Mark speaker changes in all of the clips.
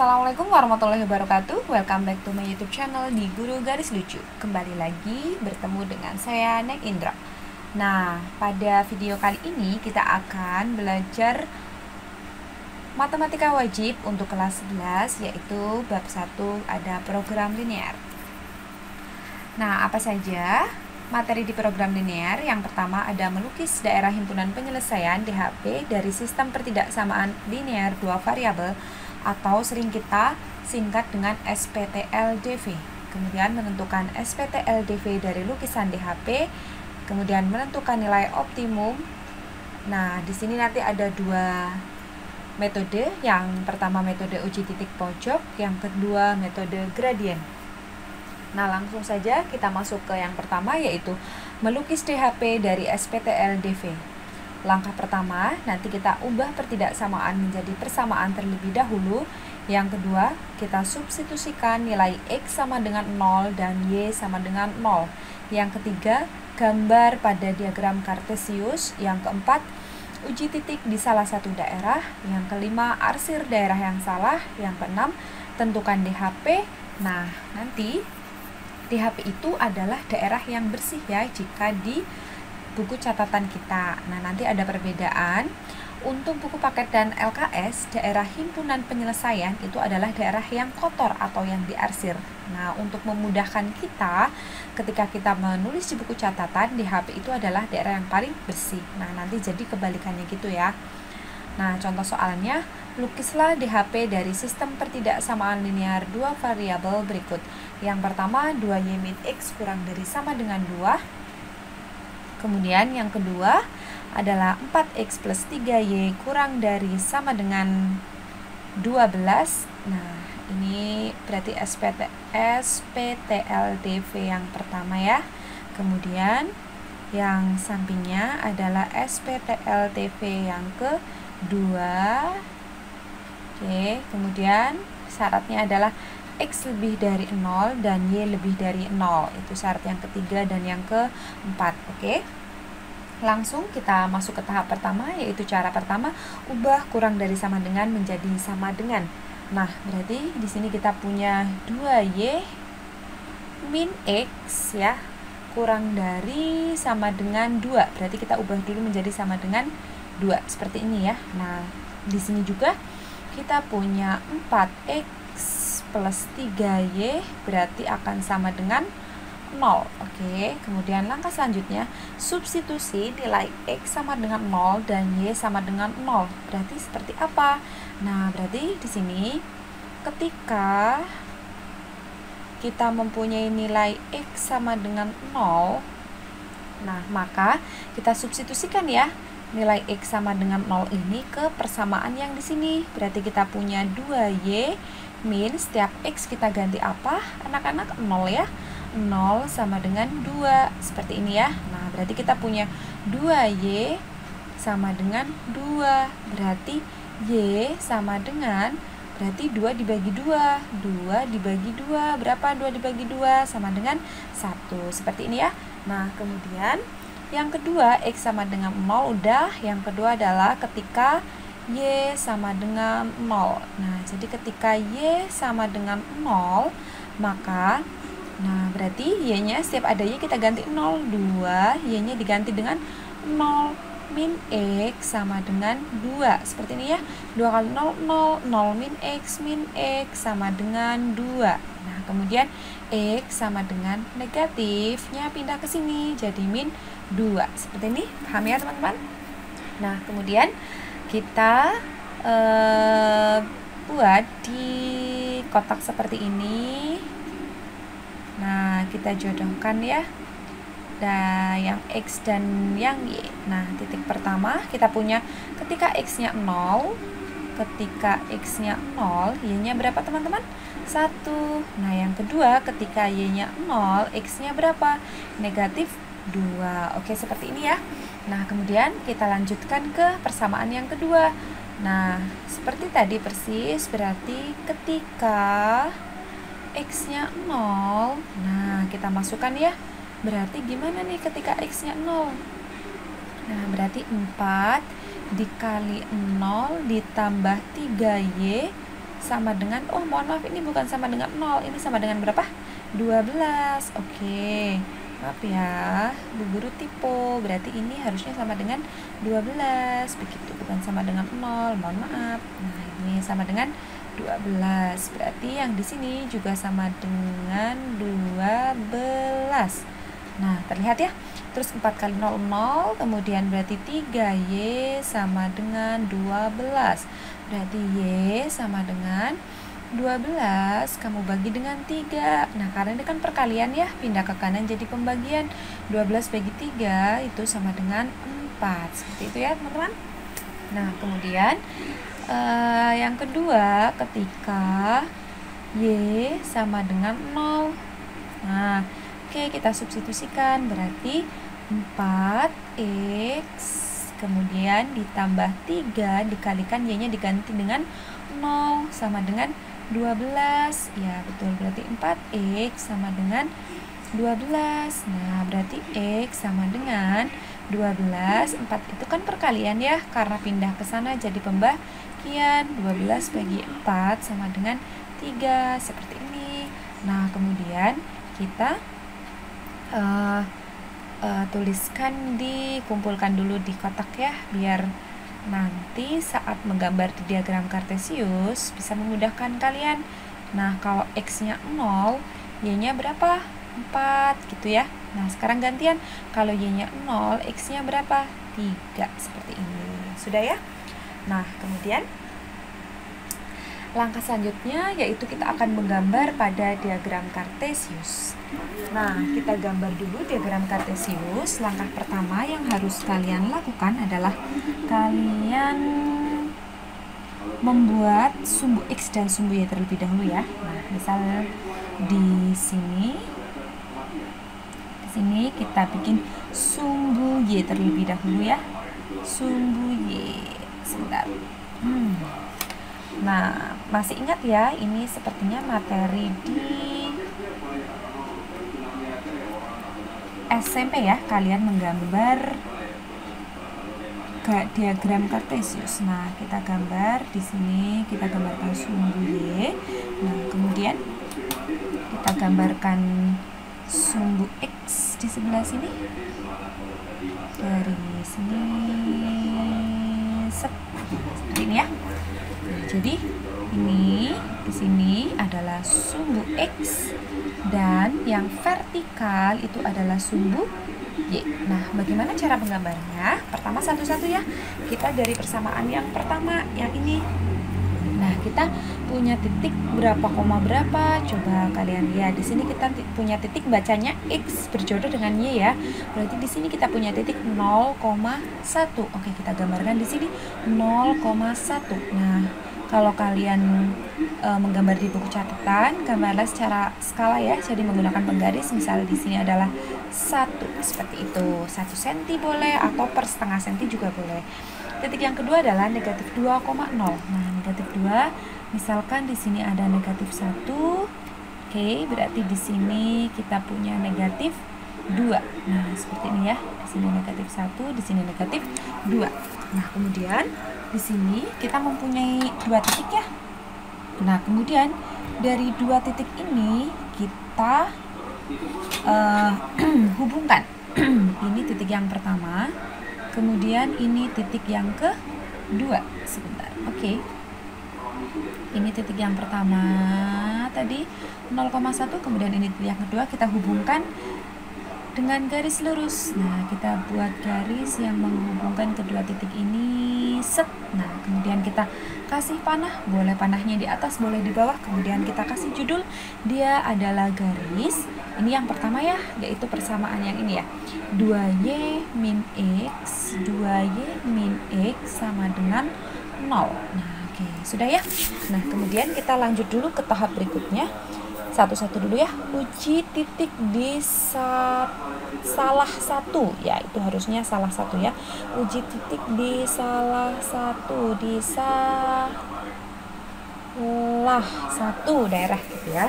Speaker 1: Assalamualaikum warahmatullahi wabarakatuh. Welcome back to my YouTube channel di Guru Garis Lucu. Kembali lagi bertemu dengan saya Nek Indra. Nah, pada video kali ini kita akan belajar matematika wajib untuk kelas 11, yaitu bab 1 ada program linear. Nah, apa saja materi di program linear? Yang pertama ada melukis daerah himpunan penyelesaian DHP dari sistem pertidaksamaan linear dua variabel atau sering kita singkat dengan SPTLDV. Kemudian menentukan SPTLDV dari lukisan DHP, kemudian menentukan nilai optimum. Nah, di sini nanti ada dua metode. Yang pertama metode uji titik pojok, yang kedua metode gradien. Nah, langsung saja kita masuk ke yang pertama, yaitu melukis DHP dari SPTLDV. Langkah pertama, nanti kita ubah pertidaksamaan menjadi persamaan terlebih dahulu. Yang kedua, kita substitusikan nilai X sama dengan 0 dan Y sama dengan 0. Yang ketiga, gambar pada diagram kartesius. Yang keempat, uji titik di salah satu daerah. Yang kelima, arsir daerah yang salah. Yang keenam, tentukan DHP. Nah, nanti DHP itu adalah daerah yang bersih ya jika di buku catatan kita. Nah, nanti ada perbedaan. Untuk buku paket dan LKS, daerah himpunan penyelesaian itu adalah daerah yang kotor atau yang diarsir. Nah, untuk memudahkan kita ketika kita menulis di buku catatan, DHP itu adalah daerah yang paling bersih. Nah, nanti jadi kebalikannya gitu ya. Nah, contoh soalnya, lukislah DHP dari sistem pertidaksamaan linear dua variabel berikut. Yang pertama, 2y min x kurang dari sama dengan 2. Kemudian yang kedua adalah 4x plus 3y kurang dari sama dengan 12. Nah, ini berarti SPTLDV yang pertama ya. Kemudian yang sampingnya adalah SPTLDV yang kedua. Oke, kemudian syaratnya adalah X lebih dari 0 dan Y lebih dari 0. Itu syarat yang ketiga dan yang keempat. Oke. Langsung kita masuk ke tahap pertama, yaitu cara pertama, ubah kurang dari sama dengan menjadi sama dengan. Nah, berarti di sini kita punya 2Y min X ya, kurang dari sama dengan 2. Berarti kita ubah dulu menjadi sama dengan 2. Seperti ini ya. Nah, di sini juga kita punya 4X plus 3Y berarti akan sama dengan 0. Oke, kemudian langkah selanjutnya substitusi nilai X sama dengan 0 dan Y sama dengan 0. Berarti seperti apa? Nah, berarti di sini ketika kita mempunyai nilai X sama dengan 0, nah maka kita substitusikan ya nilai X sama dengan 0 ini ke persamaan yang di sini. Berarti kita punya 2Y min setiap X kita ganti apa? Anak-anak 0 ya. 0 sama dengan 2. Seperti ini ya. Nah, berarti kita punya 2Y sama dengan 2. Berarti Y sama dengan, berarti 2 dibagi 2. 2 dibagi 2. Berapa 2 dibagi 2? Sama dengan 1. Seperti ini ya. Nah, kemudian yang kedua, X sama dengan 0 udah. Yang kedua adalah ketika Y sama dengan 0. Nah, jadi ketika Y sama dengan 0, maka, nah berarti Y-nya setiap ada Y kita ganti 0. 2, Y-nya diganti dengan 0 min X sama dengan 2. Seperti ini ya. 2 kali 0, 0. 0 min X sama dengan 2. Nah, kemudian X sama dengan negatifnya pindah ke sini. Jadi min 2. Seperti ini. Paham ya teman-teman? Nah, kemudian kita buat di kotak seperti ini. Nah, kita jodohkan ya. Nah, yang X dan yang Y. Nah, titik pertama kita punya ketika X-nya 0, ketika X-nya 0, Y-nya berapa teman-teman? 1. Nah, yang kedua ketika Y-nya 0, X-nya berapa? Negatif 2. Oke, seperti ini ya. Nah, kemudian kita lanjutkan ke persamaan yang kedua. Nah, seperti tadi persis, berarti ketika X-nya 0, nah kita masukkan ya. Berarti gimana nih ketika X-nya 0? Nah, berarti 4 dikali 0 ditambah 3Y sama dengan, oh mohon maaf, ini bukan sama dengan 0, ini sama dengan berapa? 12. Oke, maaf ya, Bu Guru tipe, berarti ini harusnya sama dengan 12, begitu, bukan sama dengan 0, mohon maaf. Nah, ini sama dengan 12, berarti yang di sini juga sama dengan 12. Nah, terlihat ya. Terus 4 kali 0, 0, kemudian berarti 3Y sama dengan 12. Berarti Y sama dengan 12, kamu bagi dengan 3. Nah, karena ini kan perkalian ya, pindah ke kanan jadi pembagian. 12 bagi 3 itu sama dengan 4. Seperti itu ya, teman-teman. Nah, kemudian yang kedua, ketika Y sama dengan 0. Nah, oke, kita substitusikan, berarti 4x kemudian ditambah 3 dikalikan Y-nya diganti dengan 0 sama dengan 12. Ya, betul, berarti 4x sama dengan 12. Nah, berarti x sama dengan 12. 4 itu kan perkalian ya, karena pindah ke sana jadi pembagian. 12 bagi 4 sama dengan 3, seperti ini. Nah, kemudian kita tuliskan, dikumpulkan dulu di kotak ya, biar nanti saat menggambar di diagram kartesius bisa memudahkan kalian. Nah, kalau x-nya 0, y-nya berapa? 4 gitu ya. Nah, sekarang gantian, kalau y-nya 0, x-nya berapa? 3, seperti ini. Sudah ya? Nah, kemudian langkah selanjutnya yaitu kita akan menggambar pada diagram kartesius. Nah, kita gambar dulu diagram kartesius. Langkah pertama yang harus kalian lakukan adalah kalian membuat sumbu x dan sumbu y terlebih dahulu ya. Nah, misal di sini kita bikin sumbu y terlebih dahulu ya. Sumbu y. Sebentar. Nah, masih ingat ya, ini sepertinya materi di SMP ya, kalian menggambar diagram kartesius. Nah, kita gambar di sini, kita gambarkan sumbu y. Nah, kemudian kita gambarkan sumbu x di sebelah sini. Dari sini seperti ini ya. Jadi ini di sini adalah sumbu x dan yang vertikal itu adalah sumbu y. Nah, bagaimana cara menggambarnya? Pertama satu-satu ya. Kita dari persamaan yang pertama, yang ini. Nah, kita punya titik berapa koma berapa? Coba kalian lihat. Di sini kita punya titik, bacanya x berjodoh dengan y ya. Berarti di sini kita punya titik 0,1. Oke, kita gambarkan di sini 0,1. Nah, kalau kalian menggambar di buku catatan, gambarlah secara skala ya, jadi menggunakan penggaris. Misalnya di sini adalah 1, seperti itu. 1 cm boleh, atau per setengah cm juga boleh. Titik yang kedua adalah negatif 2,0. Nah, negatif 2, misalkan di sini ada negatif 1. Oke, berarti di sini kita punya negatif 2. Nah, seperti ini ya. Di sini negatif 1, di sini negatif 2. Nah, kemudian di sini kita mempunyai 2 titik ya. Nah, kemudian dari 2 titik ini kita hubungkan. Ini titik yang pertama, kemudian ini titik yang kedua. Sebentar, oke. Ini titik yang pertama tadi 0,1, kemudian ini titik yang kedua, kita hubungkan dengan garis lurus. Nah, kita buat garis yang menghubungkan kedua titik ini, set. Nah, kemudian kita kasih panah, boleh panahnya di atas, boleh di bawah. Kemudian kita kasih judul, dia adalah garis. Ini yang pertama ya, yaitu persamaan yang ini ya. 2y min x, 2y min x sama dengan 0. Nah, oke, sudah ya. Nah, kemudian kita lanjut dulu ke tahap berikutnya. Satu-satu dulu ya. Uji titik di salah satu, ya itu harusnya salah satu ya. Uji titik di salah satu, di salah satu daerah gitu ya.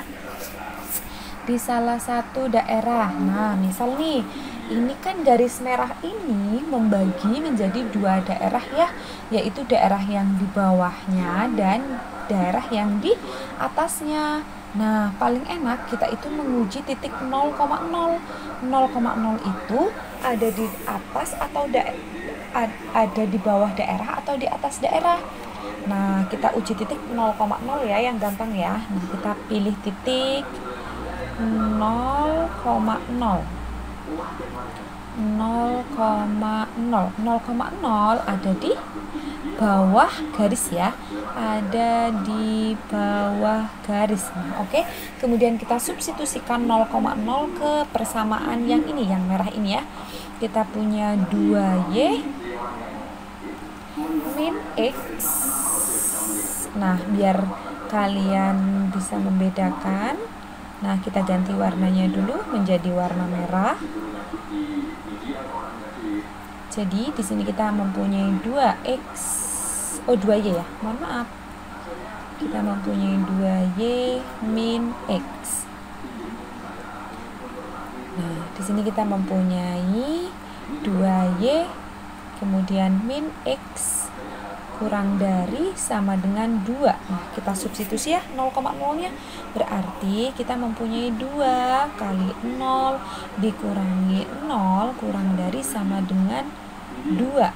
Speaker 1: Di salah satu daerah. Nah, misal nih ini kan garis merah ini membagi menjadi dua daerah ya, yaitu daerah yang di bawahnya dan daerah yang di atasnya. Nah, paling enak kita itu menguji titik 0,0. 0,0 itu ada di atas atau ada di bawah daerah atau di atas daerah. Nah, kita uji titik 0,0 ya, yang gampang ya. Nah, kita pilih titik 0,0. 0,0 ada di bawah garis ya, ada di bawah garis. Nah, oke. Kemudian kita substitusikan 0,0 ke persamaan yang ini, yang merah ini ya. Kita punya 2y min x. Nah, biar kalian bisa membedakan, nah kita ganti warnanya dulu menjadi warna merah. Jadi di sini kita mempunyai 2x, 2y ya, mohon maaf. Kita mempunyai 2y min x. Nah, di sini kita mempunyai 2y kemudian min x kurang dari sama dengan 2. Nah, kita substitusi ya 0,0-nya. Berarti kita mempunyai 2 kali 0 dikurangi 0 kurang dari sama dengan 2.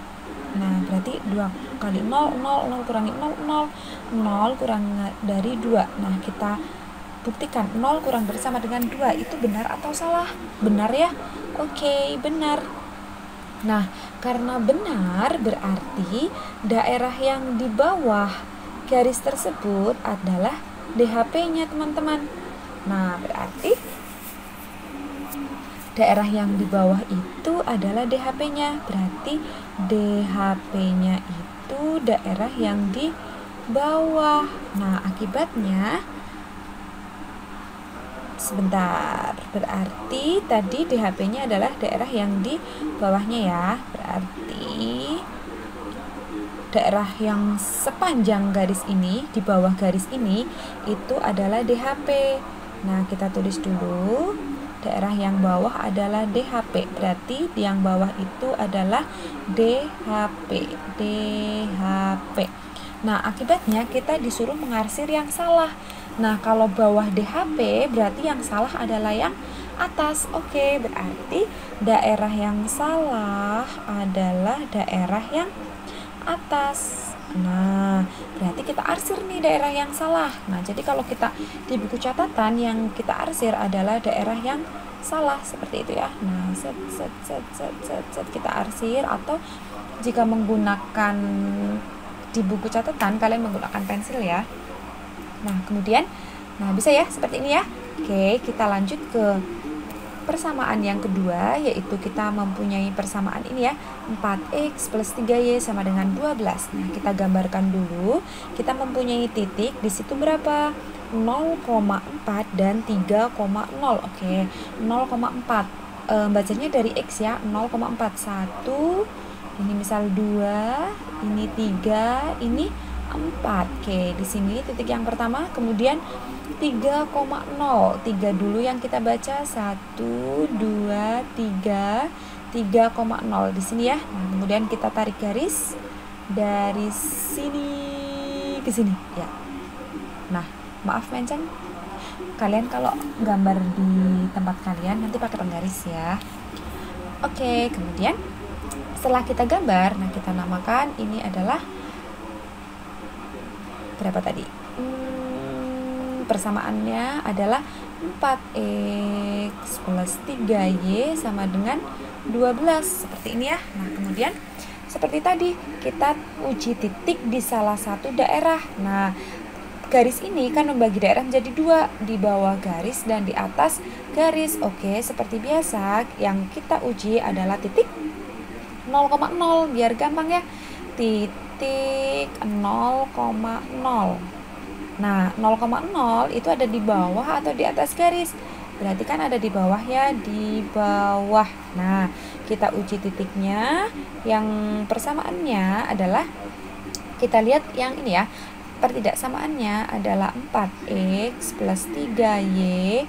Speaker 1: Nah, berarti 2 kali 0, 0, 0 kurangi 0, 0, 0 kurang dari 2. Nah, kita buktikan 0 kurang dari sama dengan 2 itu benar atau salah? Benar ya? Oke, benar. Nah, karena benar berarti daerah yang di bawah garis tersebut adalah DHP-nya, teman-teman. Nah, berarti daerah yang di bawah itu adalah DHP-nya. Berarti DHP-nya itu daerah yang di bawah. Nah, akibatnya sebentar, berarti tadi DHP-nya adalah daerah yang di bawahnya ya. Berarti daerah yang sepanjang garis ini, di bawah garis ini, itu adalah DHP. Nah, kita tulis dulu. Daerah yang bawah adalah DHP. Berarti yang bawah itu adalah DHP. DHP. Nah, akibatnya kita disuruh mengarsir yang salah. Nah, kalau bawah DHP berarti yang salah adalah yang atas. Oke, berarti daerah yang salah adalah daerah yang atas. Nah, berarti kita arsir nih daerah yang salah. Nah, jadi kalau kita di buku catatan yang kita arsir adalah daerah yang salah seperti itu ya. Nah, kita arsir, atau jika menggunakan di buku catatan kalian menggunakan pensil ya. Nah, kemudian bisa ya seperti ini ya. Oke, kita lanjut ke persamaan yang kedua, yaitu kita mempunyai persamaan ini ya, 4x plus 3y sama dengan 12. Nah, kita gambarkan dulu. Kita mempunyai titik di situ berapa? 0,4 dan 3,0. Oke, 0,4. Bacanya dari x ya, 0,4. 1, ini misal 2, ini 3, ini 4. Oke, di sini titik yang pertama, kemudian 3,0. 3 dulu yang kita baca. 1, 2, 3, 3,0 di sini ya. Nah, kemudian kita tarik garis dari sini ke sini ya. Nah, maaf mention, kalian kalau gambar di tempat kalian nanti pakai penggaris ya. Oke, kemudian setelah kita gambar, nah kita namakan ini adalah berapa tadi? Persamaannya adalah 4x plus 3y sama dengan 12. Seperti ini ya. Nah, kemudian seperti tadi kita uji titik di salah satu daerah. Nah, garis ini kan membagi daerah menjadi 2, di bawah garis dan di atas garis. Oke, seperti biasa yang kita uji adalah titik 0,0 biar gampang ya. Titik 0,0. Nah, 0,0 itu ada di bawah atau di atas garis? Berarti kan ada di bawah ya, di bawah. Nah, kita uji titiknya. Yang persamaannya adalah, kita lihat yang ini ya. Pertidaksamaannya adalah 4x plus 3y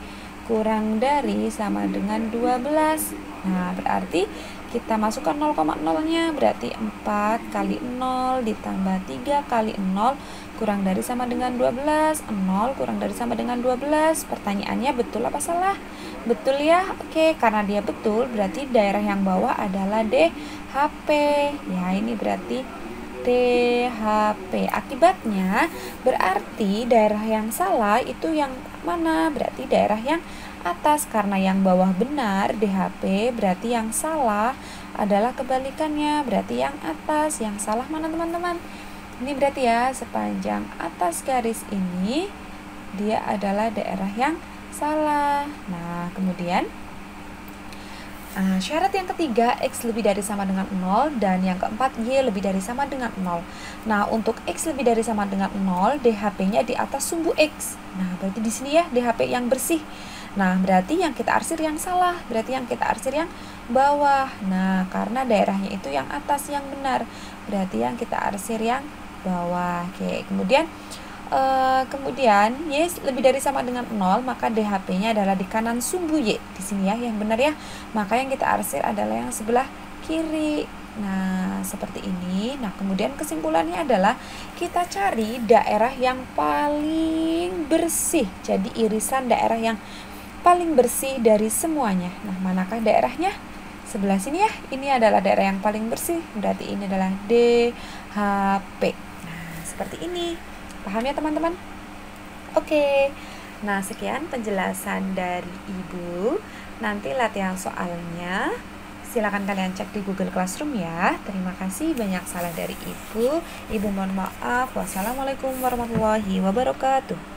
Speaker 1: kurang dari sama dengan 12. Nah, berarti kita masukkan 0,0-nya, berarti 4 kali 0 ditambah 3 kali 0 kurang dari sama dengan 12. 0 kurang dari sama dengan 12. Pertanyaannya betul apa salah? Betul ya? Oke, karena dia betul, berarti daerah yang bawah adalah DHP. Ya, ini berarti DHP. Akibatnya, berarti daerah yang salah itu yang mana? Berarti daerah yang atas, karena yang bawah benar DHP, berarti yang salah adalah kebalikannya, berarti yang atas. Yang salah mana teman-teman? Ini berarti ya, sepanjang atas garis ini dia adalah daerah yang salah. Nah, kemudian syarat yang ketiga, X lebih dari sama dengan 0, dan yang keempat, Y lebih dari sama dengan 0. Nah, untuk X lebih dari sama dengan 0, DHP-nya di atas sumbu X. Nah, berarti di sini ya, DHP yang bersih. Nah, berarti yang kita arsir yang salah, berarti yang kita arsir yang bawah. Nah, karena daerahnya itu yang atas yang benar, berarti yang kita arsir yang bawah. Oke, kemudian Y lebih dari sama dengan 0, maka DHP-nya adalah di kanan sumbu Y. Di sini ya, yang benar ya. Maka yang kita arsir adalah yang sebelah kiri. Nah, seperti ini. Nah, kemudian kesimpulannya adalah kita cari daerah yang paling bersih. Jadi irisan daerah yang paling bersih dari semuanya. Nah, manakah daerahnya? Sebelah sini ya. Ini adalah daerah yang paling bersih. Berarti ini adalah DHP. Nah, seperti ini. Paham ya teman-teman? Oke. Nah, sekian penjelasan dari Ibu. Nanti latihan soalnya silakan kalian cek di Google Classroom ya. Terima kasih, banyak salah dari Ibu. Ibu mohon maaf. Wassalamualaikum warahmatullahi wabarakatuh.